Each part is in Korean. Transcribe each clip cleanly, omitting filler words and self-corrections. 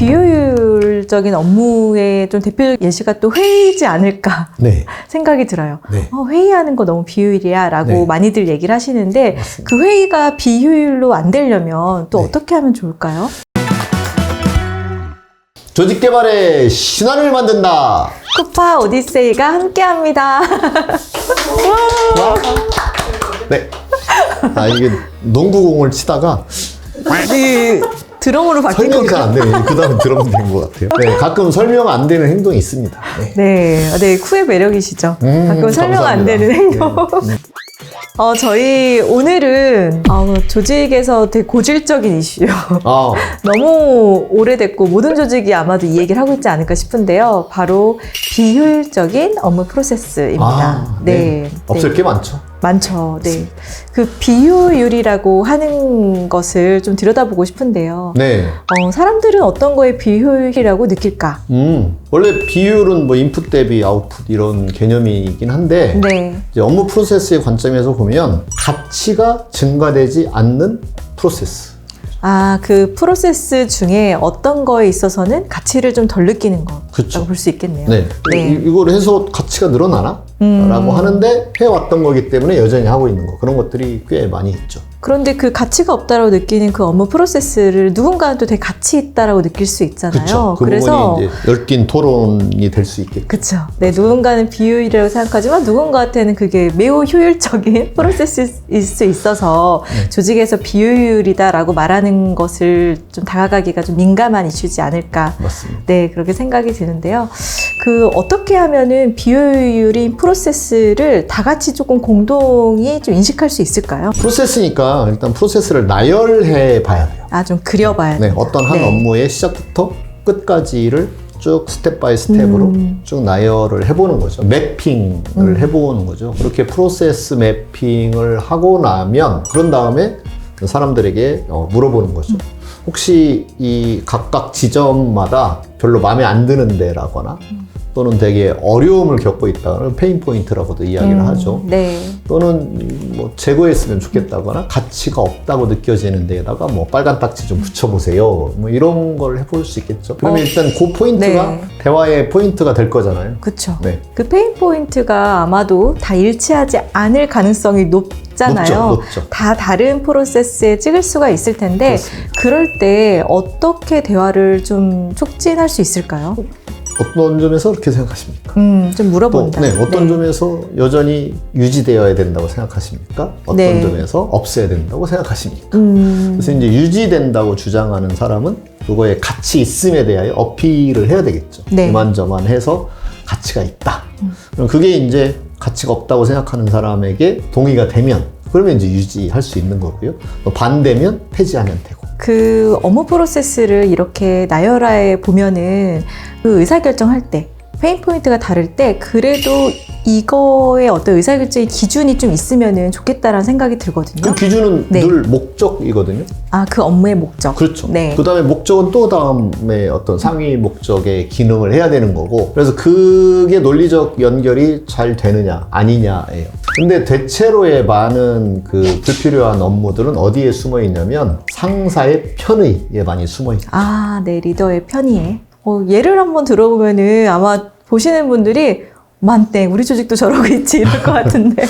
비효율적인 업무의 좀 대표 예시가 또 회의지 않을까 네. 생각이 들어요. 네. 회의하는 거 너무 비효율이야 라고 네. 많이들 얘기를 하시는데 맞습니다. 그 회의가 비효율로 안 되려면 또 네. 어떻게 하면 좋을까요? 조직 개발의 신화를 만든다. 쿠파 오디세이가 함께합니다. 네. 이게 농구공을 치다가 네, 드럼으로 바뀐 설명이 잘 건가요? 안 되네. 그 다음에 드럼 된 것 같아요. 네, 가끔 설명 안 되는 행동이 있습니다. 네. 네, 쿠의 매력이시죠. 가끔 설명 안 감사합니다. 되는 행동. 네. 저희 오늘은 조직에서 되게 고질적인 이슈. 아, 너무 오래됐고 모든 조직이 아마도 이 얘기를 하고 있지 않을까 싶은데요. 바로 비효율적인 업무 프로세스입니다. 네. 없을 게 많죠. 많죠. 네. 그 비효율이라고 하는 것을 좀 들여다보고 싶은데요. 네. 사람들은 어떤 거에 비효율이라고 느낄까? 원래 비율은 뭐 인풋 대비 아웃풋 이런 개념이긴 한데 네. 이제 업무 프로세스의 관점에서 보면 가치가 증가되지 않는 프로세스. 그 프로세스 중에 어떤 거에 있어서는 가치를 좀 덜 느끼는 거라고 그쵸. 볼 수 있겠네요. 네. 네. 이걸 해서 가치가 늘어나나? 라고 하는데 해왔던 거기 때문에 여전히 하고 있는 거. 그런 것들이 꽤 많이 있죠. 그런데 그 가치가 없다라고 느끼는 그 업무 프로세스를 누군가는 또 되게 가치 있다라고 느낄 수 있잖아요. 그쵸. 그 그래서 부분이 이제 얽힌 토론이 될 수 있겠죠. 그쵸. 네, 누군가는 비효율이라고 생각하지만 누군가한테는 그게 매우 효율적인 프로세스일 수 있어서 조직에서 비효율이다라고 말하는 것을 좀 다가가기가 좀 민감한 이슈지 않을까. 맞습니다. 네, 그렇게 생각이 드는데요. 어떻게 하면은 비효율인 프로세스를 다 같이 조금 공동이 좀 인식할 수 있을까요? 프로세스니까 일단 프로세스를 나열해 봐야 돼요. 좀 그려봐야 네, 돼요. 어떤 한 네. 업무의 시작부터 끝까지를 쭉 스텝 바이 스텝으로 쭉 나열을 해보는 거죠. 매핑을 해보는 거죠. 그렇게 프로세스 매핑을 하고 나면 그런 다음에 사람들에게 물어보는 거죠. 혹시 이 각각 지점마다 별로 마음에 안 드는 데라거나 또는 되게 어려움을 겪고 있다거나 페인 포인트라고도 이야기를 하죠. 네. 또는 뭐 제거했으면 좋겠다거나 가치가 없다고 느껴지는 데에다가 뭐 빨간 딱지 좀 붙여보세요. 뭐 이런 걸 해볼 수 있겠죠. 그러면 일단 그 포인트가 네. 대화의 포인트가 될 거잖아요. 그쵸. 네. 그 페인 포인트가 아마도 다 일치하지 않을 가능성이 높잖아요. 높죠. 다 다른 프로세스에 찍을 수가 있을 텐데 그렇습니다. 그럴 때 어떻게 대화를 좀 촉진할 수 있을까요? 어떤 점에서 그렇게 생각하십니까? 좀 물어본다. 어떤 점에서 여전히 유지되어야 된다고 생각하십니까? 어떤 네. 점에서 없애야 된다고 생각하십니까? 음, 그래서 이제 유지된다고 주장하는 사람은 그거에 가치 있음에 대하여 어필을 해야 되겠죠. 네. 이만저만해서 가치가 있다. 그럼 그게 이제 가치가 없다고 생각하는 사람에게 동의가 되면 그러면 이제 유지할 수 있는 거고요. 반대면 폐지하면 되고. 그 업무 프로세스를 이렇게 나열해 보면은 그 의사결정할 때 페인 포인트가 다를 때 그래도 이거의 어떤 의사결정의 기준이 좀 있으면은 좋겠다라는 생각이 들거든요. 그 기준은 네. 늘 목적이거든요. 그 업무의 목적. 그렇죠. 네. 그 다음에 목적은 또 다음에 어떤 상위 목적의 기능을 해야 되는 거고, 그래서 그게 논리적 연결이 잘 되느냐, 아니냐예요. 근데 대체로의 많은 그 불필요한 업무들은 어디에 숨어 있냐면 상사의 편의에 많이 숨어 있죠. 네, 리더의 편의에. 예를 한번 들어보면은 아마 보시는 분들이 만땡 우리 조직도 저러고 있지 이럴 것 같은데.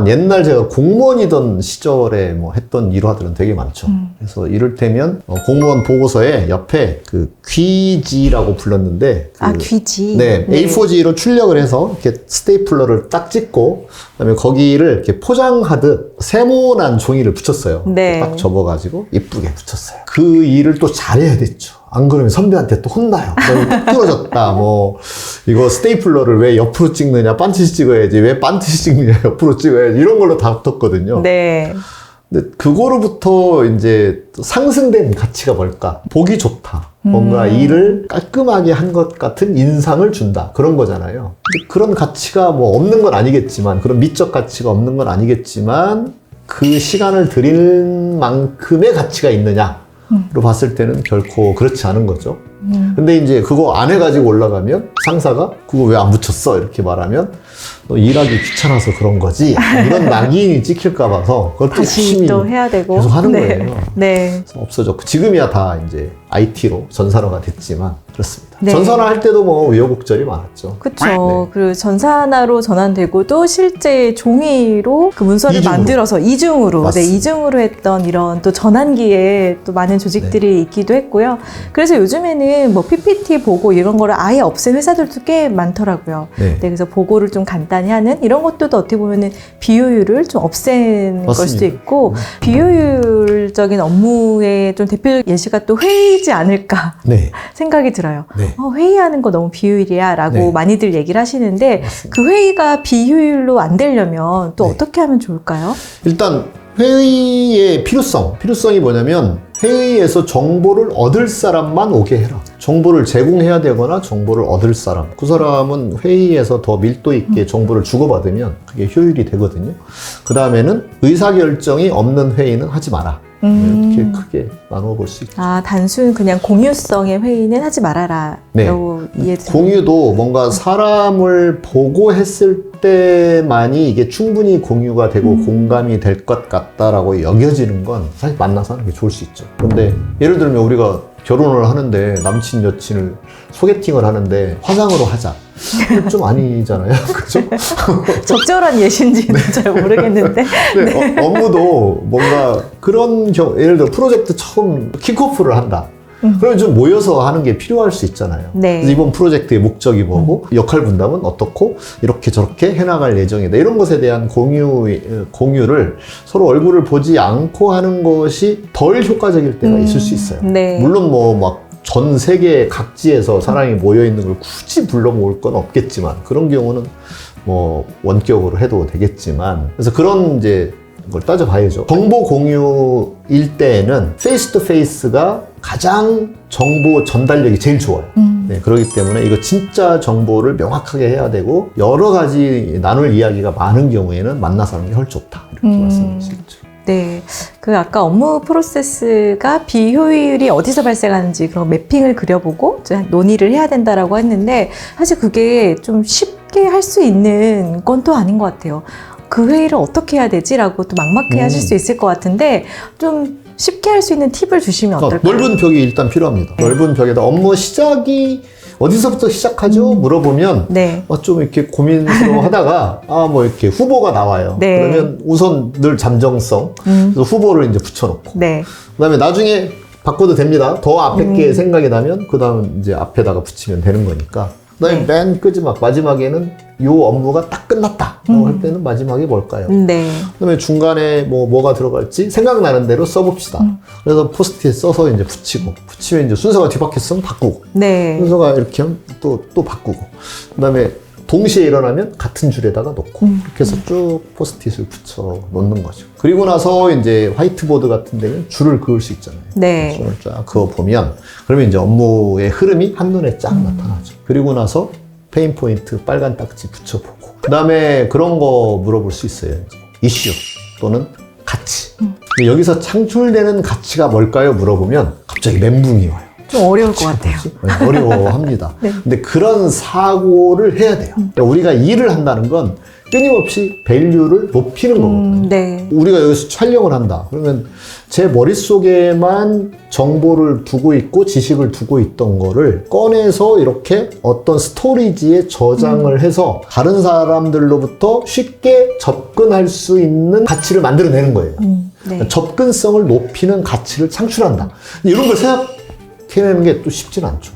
옛날 제가 공무원이던 시절에 뭐 했던 일화들은 되게 많죠. 그래서 이를테면 공무원 보고서에 옆에 그 귀지라고 불렀는데 귀지. 네, A4지로 출력을 해서 이렇게 스테이플러를 딱 찍고 그다음에 거기를 이렇게 포장하듯 세모난 종이를 붙였어요. 네. 딱 접어가지고 이쁘게 붙였어요. 그 일을 또 잘해야 됐죠. 안 그러면 선배한테 또 혼나요. 너무 뚝 떨어졌다. 뭐 이거 스테이플러를 왜 옆으로 찍느냐, 반드시 찍어야지. 왜 반드시 찍느냐, 옆으로 찍어야지. 이런 걸로 다퉜거든요. 네. 근데 그거로부터 이제 상승된 가치가 뭘까? 보기 좋다. 뭔가 일을 깔끔하게 한 것 같은 인상을 준다. 그런 거잖아요. 근데 그런 가치가 뭐 없는 건 아니겠지만, 그런 미적 가치가 없는 건 아니겠지만, 그 시간을 들이는 만큼의 가치가 있느냐? 로 봤을 때는 결코 그렇지 않은 거죠. 근데 이제 그거 안 해가지고 올라가면 상사가 그거 왜 안 붙였어? 이렇게 말하면 너 일하기 귀찮아서 그런 거지 이런 낙인이 찍힐까 봐서 그걸 또 다시 열심히 또 해야 되고 계속 하는 네. 거예요. 네. 그래서 없어졌고 지금이야 다 이제 IT로 전산화가 됐지만 그렇습니다. 네. 전산화 할 때도 뭐 우여곡절이 많았죠. 그렇죠. 네. 그리고 전산화로 전환되고도 실제 종이로 그 문서를 이중으로. 만들어서 이중으로, 네, 맞습니다. 이중으로 했던 이런 또 전환기에 또 많은 조직들이 있기도 했고요. 그래서 요즘에는 뭐 PPT 보고 이런 거를 아예 없앤 회사들도 꽤 많더라고요. 네. 네, 그래서 보고를 좀 간단히 하는 이런 것도 어떻게 보면은 비효율을 좀 없앤 걸 수도 맞습니다. 있고 비효율적인 업무의 좀 대표 예시가 또 회의지 않을까 네. 생각이 들어요. 네. 회의하는 거 너무 비효율이야 라고 네. 많이들 얘기를 하시는데 맞습니다. 그 회의가 비효율로 안 되려면 또 네. 어떻게 하면 좋을까요? 일단 회의의 필요성이 뭐냐면 회의에서 정보를 얻을 사람만 오게 해라. 정보를 제공해야 되거나 정보를 얻을 사람. 그 사람은 회의에서 더 밀도 있게 정보를 주고받으면 그게 효율이 되거든요. 그 다음에는 의사결정이 없는 회의는 하지 마라. 이렇게 크게 나누어 볼 수 있죠. 아, 단순 그냥 공유성의 회의는 하지 말아라. 네. 라고 이해해주세요. 공유도 뭔가 사람을 보고 했을 때만이 이게 충분히 공유가 되고 공감이 될 것 같다라고 여겨지는 건 사실 만나서 하는 게 좋을 수 있죠. 그런데 예를 들면 우리가 결혼을 하는데 남친 여친을 소개팅을 하는데 화상으로 하자. 이건 좀 아니잖아요. 그죠? 적절한 예시인지는 잘 모르겠는데. 근데 업무도 뭔가 그런 예를 들어 프로젝트 처음 킥오프를 한다. 그러면 좀 모여서 하는 게 필요할 수 있잖아요. 네. 그래서 이번 프로젝트의 목적이 뭐고 역할 분담은 어떻고 이렇게 저렇게 해나갈 예정이다. 이런 것에 대한 공유를 서로 얼굴을 보지 않고 하는 것이 덜 효과적일 때가 있을 수 있어요. 네. 물론 뭐 막 전 세계 각지에서 사람이 모여 있는 걸 굳이 불러 모을 건 없겠지만 그런 경우는 뭐 원격으로 해도 되겠지만 그래서 그런 이제 걸 따져봐야죠. 정보 공유일 때에는 페이스 투 페이스가 가장 정보 전달력이 제일 좋아요. 네, 그렇기 때문에 이거 진짜 정보를 명확하게 해야 되고 여러 가지 나눌 이야기가 많은 경우에는 만나서 하는 게 훨씬 좋다. 이렇게 말씀드릴 수 있죠. 네. 그 아까 업무 프로세스가 비효율이 어디서 발생하는지 그런 매핑을 그려보고 이제 논의를 해야 된다라고 했는데 사실 그게 좀 쉽게 할 수 있는 건 또 아닌 것 같아요. 그 회의를 어떻게 해야 되지라고 또 막막해 하실 수 있을 것 같은데 좀 쉽게 할 수 있는 팁을 주시면 어떨까요? 넓은 벽이 일단 필요합니다. 네. 넓은 벽에다 업무 시작이 어디서부터 시작하죠? 물어보면 네. 좀 이렇게 고민스러워 하다가 뭐 이렇게 후보가 나와요. 네. 그러면 우선 늘 잠정성 그래서 후보를 이제 붙여놓고 네. 그다음에 나중에 바꿔도 됩니다. 더 앞에 게 생각이 나면 그 다음 이제 앞에다가 붙이면 되는 거니까. 그다음에 맨 마지막에는 요 업무가 딱 끝났다라고 할 때는 마지막에 뭘까요? 네. 그다음에 중간에 뭐가 들어갈지 생각나는 대로 써봅시다. 그래서 포스트잇 써서 이제 붙이면 이제 순서가 뒤바뀌었으면 바꾸고 네. 순서가 이렇게 하면 또 바꾸고 그다음에 동시에 일어나면 같은 줄에다가 놓고 이렇게 해서 쭉 포스트잇을 붙여 놓는 거죠. 그리고 나서 이제 화이트보드 같은 데는 줄을 그을 수 있잖아요. 네. 줄을 쫙 그어 보면 그러면 이제 업무의 흐름이 한눈에 쫙 나타나죠. 그리고 나서 페인 포인트 빨간 딱지 붙여보고 그다음에 그런 거 물어볼 수 있어요. 이슈 또는 가치. 근데 여기서 창출되는 가치가 뭘까요? 물어보면 갑자기 멘붕이 와요. 좀 어려울 것 같아요. 네, 어려워합니다. 네. 근데 그런 사고를 해야 돼요. 그러니까 우리가 일을 한다는 건 끊임없이 밸류를 높이는 거거든요. 네. 우리가 여기서 촬영을 한다. 그러면 제 머릿속에만 정보를 두고 있고 지식을 두고 있던 거를 꺼내서 이렇게 어떤 스토리지에 저장을 해서 다른 사람들로부터 쉽게 접근할 수 있는 가치를 만들어내는 거예요. 네. 접근성을 높이는 가치를 창출한다. 이런 걸 생각해내는 게 또 쉽진 않죠.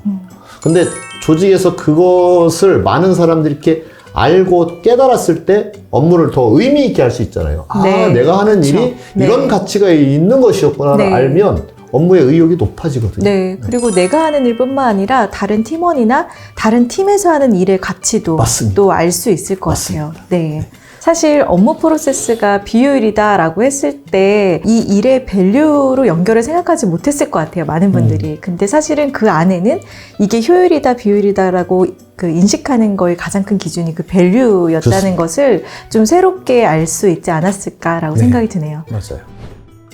근데 조직에서 그것을 많은 사람들이 이렇게 알고 깨달았을 때 업무를 더 의미 있게 할 수 있잖아요. 네. 내가 하는 그렇죠. 일이 네. 이런 가치가 있는 것이었구나를 네. 알면 업무의 의욕이 높아지거든요. 네. 그리고 내가 하는 일뿐만 아니라 다른 팀원이나 다른 팀에서 하는 일의 가치도 맞습니다. 또 알 수 있을 것 맞습니다. 같아요. 네. 사실 업무 프로세스가 비효율이다라고 했을 때 이 일의 밸류로 연결을 생각하지 못했을 것 같아요. 많은 분들이. 근데 사실은 그 안에는 이게 효율이다 비효율이다라고 그 인식하는 거의 가장 큰 기준이 그 밸류였다는 좋습니다. 것을 좀 새롭게 알 수 있지 않았을까라고 네. 생각이 드네요. 맞아요.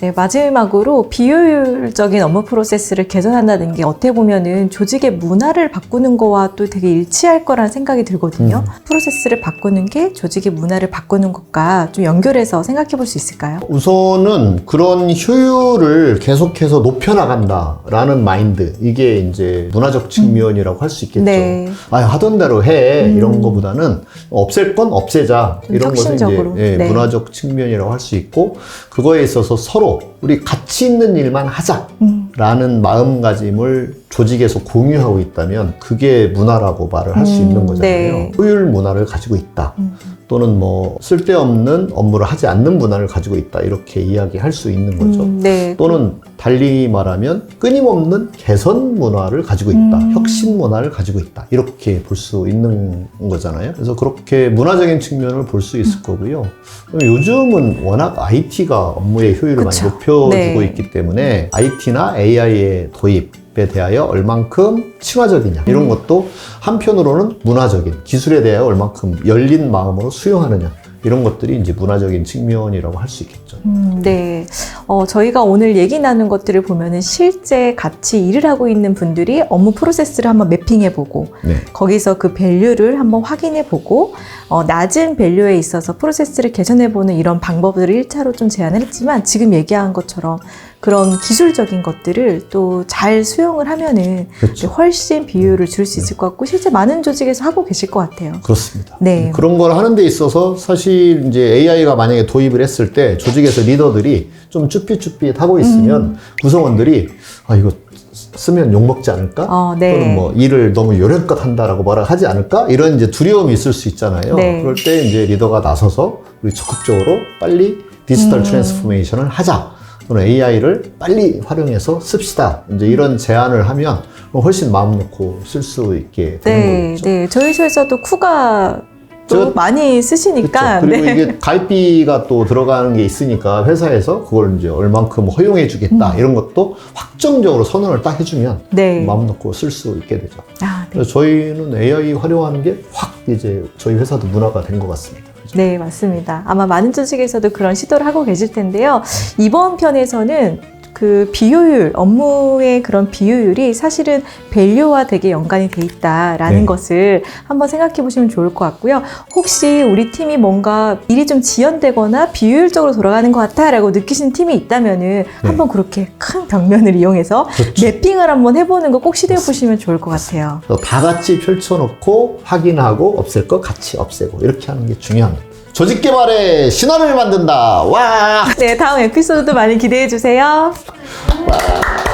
네, 마지막으로 비효율적인 업무 프로세스를 개선한다는 게 어떻게 보면은 조직의 문화를 바꾸는 거와 또 되게 일치할 거라는 생각이 들거든요. 프로세스를 바꾸는 게 조직의 문화를 바꾸는 것과 좀 연결해서 생각해 볼 수 있을까요? 우선은 그런 효율을 계속해서 높여나간다라는 마인드, 이게 이제 문화적 측면이라고 할 수 있겠죠. 네. 아, 하던 대로 해 이런 거보다는 없앨 건 없애자 이런 것은 이제 혁신적으로. 예, 네. 문화적 측면이라고 할 수 있고, 그거에 있어서 서로 우리 가치 있는 일만 하자라는 마음가짐을 조직에서 공유하고 있다면 그게 문화라고 말을 할 수 있는 거잖아요. 네. 효율 문화를 가지고 있다. 또는 뭐 쓸데없는 업무를 하지 않는 문화를 가지고 있다, 이렇게 이야기할 수 있는 거죠. 네. 또는 달리 말하면 끊임없는 개선 문화를 가지고 있다, 혁신 문화를 가지고 있다, 이렇게 볼 수 있는 거잖아요. 그래서 그렇게 문화적인 측면을 볼 수 있을 거고요. 요즘은 워낙 IT가 업무의 효율을 그쵸. 많이 높여주고 네. 있기 때문에 IT나 AI의 도입에 대하여 얼만큼 친화적이냐, 이런 것도 한편으로는 문화적인, 기술에 대하여 얼만큼 열린 마음으로 수용하느냐, 이런 것들이 이제 문화적인 측면이라고 할 수 있겠죠. 네. 저희가 오늘 얘기 나눈 것들을 보면은 실제 같이 일을 하고 있는 분들이 업무 프로세스를 한번 매핑해보고, 네. 거기서 그 밸류를 한번 확인해보고, 낮은 밸류에 있어서 프로세스를 개선해보는 이런 방법들을 1차로 좀 제안을 했지만, 지금 얘기한 것처럼 그런 기술적인 것들을 또 잘 수용을 하면은 그렇죠. 훨씬 비효율을 줄 수 있을 것 같고, 실제 많은 조직에서 하고 계실 것 같아요. 그렇습니다. 네. 그런 걸 하는 데 있어서 사실 이제 AI가 만약에 도입을 했을 때 조직에서 리더들이 좀 쭈삣쭈삣 하고 있으면 구성원들이 아, 이거 쓰면 욕먹지 않을까? 네. 또는 뭐 일을 너무 요령껏 한다라고 뭐라 하지 않을까? 이런 이제 두려움이 있을 수 있잖아요. 네. 그럴 때 이제 리더가 나서서 우리 적극적으로 빨리 디지털 트랜스포메이션을 하자, 또는 AI를 빨리 활용해서 씁시다, 이제 이런 제안을 하면 훨씬 마음 놓고 쓸 수 있게 되는 네, 거겠죠. 네. 저희 회사에서도 쿠가 또 저- 많이 쓰시니까. 그렇죠. 그리고 네. 이게 가입비가 또 들어가는 게 있으니까 회사에서 그걸 이제 얼만큼 허용해 주겠다, 이런 것도 확정적으로 선언을 딱 해주면 네. 마음 놓고 쓸 수 있게 되죠. 아, 네. 그래서 저희는 AI 활용하는 게 확 이제 저희 회사도 문화가 된 것 같습니다. 그죠? 네, 맞습니다. 아마 많은 조직에서도 그런 시도를 하고 계실 텐데요. 이번 편에서는 그 비효율, 업무의 그런 비효율이 사실은 밸류와 되게 연관이 돼 있다라는 네. 것을 한번 생각해 보시면 좋을 것 같고요. 혹시 우리 팀이 뭔가 일이 좀 지연되거나 비효율적으로 돌아가는 것 같아라고 느끼시는 팀이 있다면은 한번 그렇게 큰 벽면을 이용해서 그렇죠. 매핑을 한번 해보는 거 꼭 시도해 보시면 좋을 것 같아요. 그래서 다 같이 펼쳐놓고 확인하고 없앨 거 같이 없애고, 이렇게 하는 게 중요합니다. 조직 개발의 신화를 만든다. 와! 네, 다음 에피소드도 많이 기대해 주세요. 와!